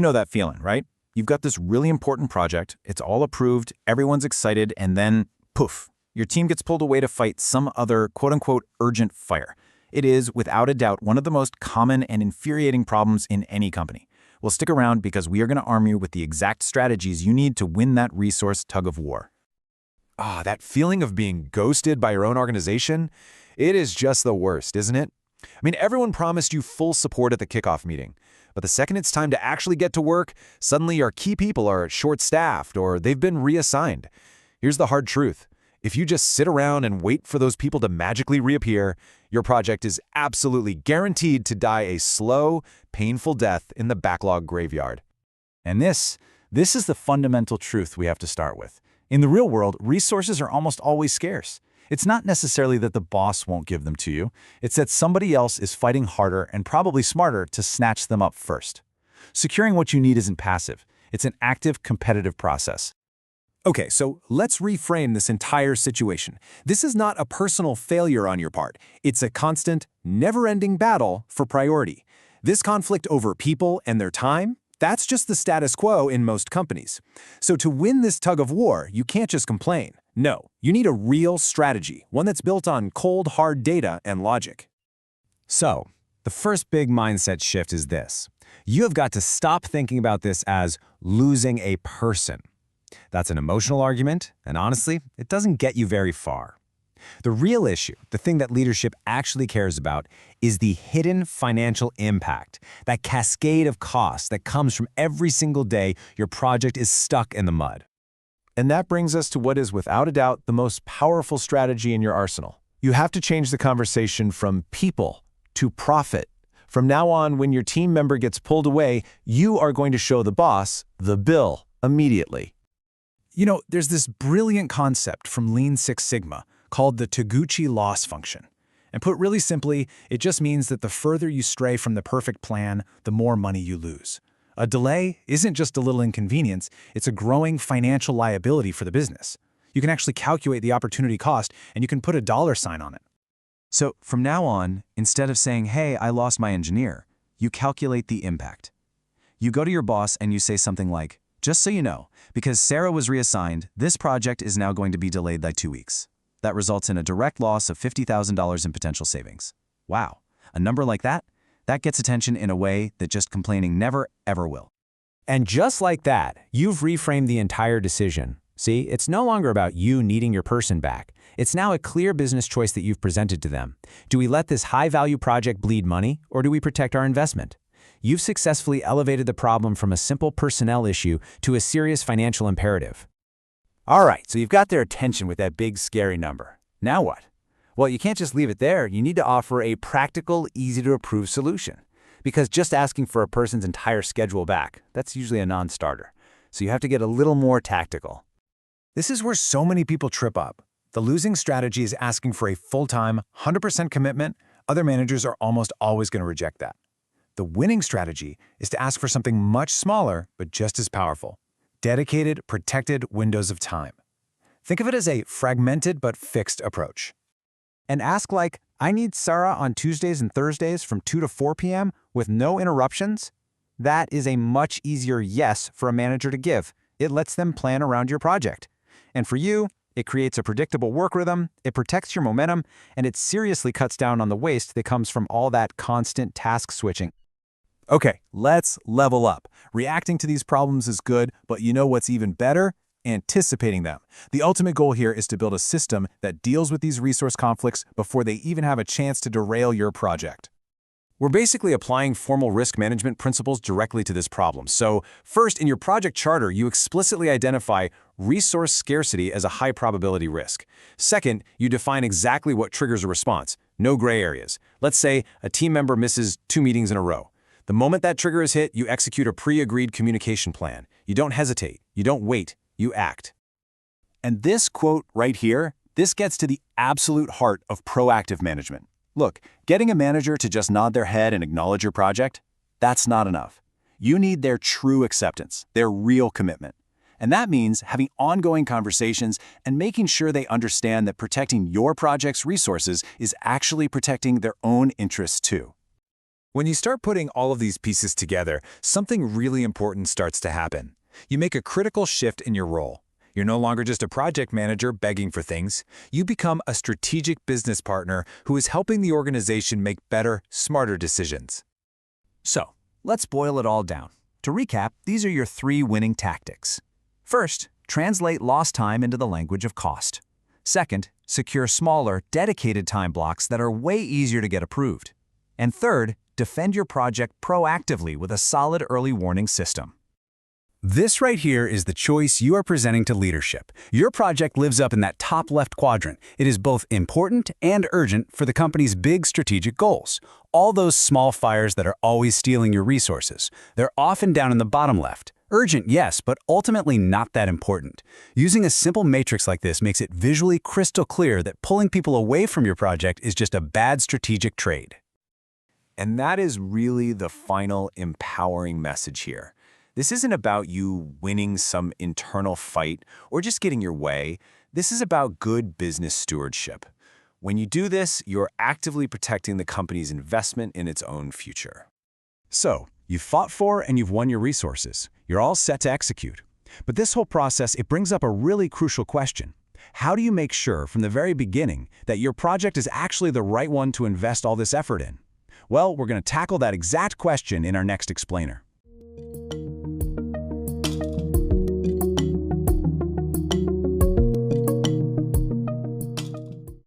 know that feeling, right? You've got this really important project, it's all approved, everyone's excited, and then, poof, your team gets pulled away to fight some other quote-unquote urgent fire. It is, without a doubt, one of the most common and infuriating problems in any company. Well, stick around because we are going to arm you with the exact strategies you need to win that resource tug of war. That feeling of being ghosted by your own organization, it is just the worst, isn't it? I mean, everyone promised you full support at the kickoff meeting, but the second it's time to actually get to work, suddenly your key people are short-staffed or they've been reassigned. Here's the hard truth. If you just sit around and wait for those people to magically reappear, your project is absolutely guaranteed to die a slow, painful death in the backlog graveyard. And this is the fundamental truth we have to start with. In the real world, resources are almost always scarce. It's not necessarily that the boss won't give them to you. It's that somebody else is fighting harder and probably smarter to snatch them up first. Securing what you need isn't passive. It's an active, competitive process. Okay, so let's reframe this entire situation. This is not a personal failure on your part. It's a constant, never-ending battle for priority. This conflict over people and their time, that's just the status quo in most companies. So to win this tug of war, you can't just complain. No, you need a real strategy, one that's built on cold, hard data and logic. So, the first big mindset shift is this. You have got to stop thinking about this as losing a person. That's an emotional argument, and honestly, it doesn't get you very far. The real issue, the thing that leadership actually cares about, is the hidden financial impact, that cascade of costs that comes from every single day your project is stuck in the mud. And that brings us to what is without a doubt the most powerful strategy in your arsenal. You have to change the conversation from people to profit. From now on, when your team member gets pulled away, you are going to show the boss the bill immediately. You know, there's this brilliant concept from Lean Six Sigma called the Taguchi loss function. And put really simply, it just means that the further you stray from the perfect plan, the more money you lose. A delay isn't just a little inconvenience, it's a growing financial liability for the business. You can actually calculate the opportunity cost, and you can put a dollar sign on it. So from now on, instead of saying, hey, I lost my engineer, you calculate the impact. You go to your boss and you say something like, just so you know, because Sarah was reassigned, this project is now going to be delayed by 2 weeks. That results in a direct loss of $50,000 in potential savings. Wow, a number like that gets attention in a way that just complaining never, ever will. And just like that, you've reframed the entire decision. See, it's no longer about you needing your person back. It's now a clear business choice that you've presented to them. Do we let this high-value project bleed money, or do we protect our investment? You've successfully elevated the problem from a simple personnel issue to a serious financial imperative. All right, so you've got their attention with that big, scary number. Now what? Well, you can't just leave it there. You need to offer a practical, easy-to-approve solution. Because just asking for a person's entire schedule back, that's usually a non-starter. So you have to get a little more tactical. This is where so many people trip up. The losing strategy is asking for a full-time, 100% commitment. Other managers are almost always going to reject that. The winning strategy is to ask for something much smaller, but just as powerful. Dedicated, protected windows of time. Think of it as a fragmented but fixed approach. And ask like, I need Sarah on Tuesdays and Thursdays from 2 to 4 p.m. with no interruptions. That is a much easier yes for a manager to give. It lets them plan around your project. And for you, it creates a predictable work rhythm, it protects your momentum, and it seriously cuts down on the waste that comes from all that constant task switching. Okay, let's level up. Reacting to these problems is good, but you know what's even better? Anticipating them. The ultimate goal here is to build a system that deals with these resource conflicts before they even have a chance to derail your project. We're basically applying formal risk management principles directly to this problem. So first, in your project charter, you explicitly identify resource scarcity as a high probability risk. Second, you define exactly what triggers a response. No gray areas. Let's say a team member misses 2 meetings in a row. The moment that trigger is hit, you execute a pre-agreed communication plan. You don't hesitate. You don't wait. You act. And this quote right here, this gets to the absolute heart of proactive management. Look, getting a manager to just nod their head and acknowledge your project, that's not enough. You need their true acceptance, their real commitment. And that means having ongoing conversations and making sure they understand that protecting your project's resources is actually protecting their own interests too. When you start putting all of these pieces together, something really important starts to happen. You make a critical shift in your role. You're no longer just a project manager begging for things. You become a strategic business partner who is helping the organization make better, smarter decisions. So, let's boil it all down. To recap, these are your 3 winning tactics. First, translate lost time into the language of cost. Second, secure smaller, dedicated time blocks that are way easier to get approved. And third, defend your project proactively with a solid early warning system. This right here is the choice you are presenting to leadership. Your project lives up in that top left quadrant. It is both important and urgent for the company's big strategic goals. All those small fires that are always stealing your resources. They're often down in the bottom left. Urgent, yes, but ultimately not that important. Using a simple matrix like this makes it visually crystal clear that pulling people away from your project is just a bad strategic trade. And that is really the final empowering message here. This isn't about you winning some internal fight or just getting your way. This is about good business stewardship. When you do this, you're actively protecting the company's investment in its own future. So, you've fought for and you've won your resources. You're all set to execute. But this whole process, it brings up a really crucial question. How do you make sure from the very beginning that your project is actually the right one to invest all this effort in? Well, we're going to tackle that exact question in our next explainer.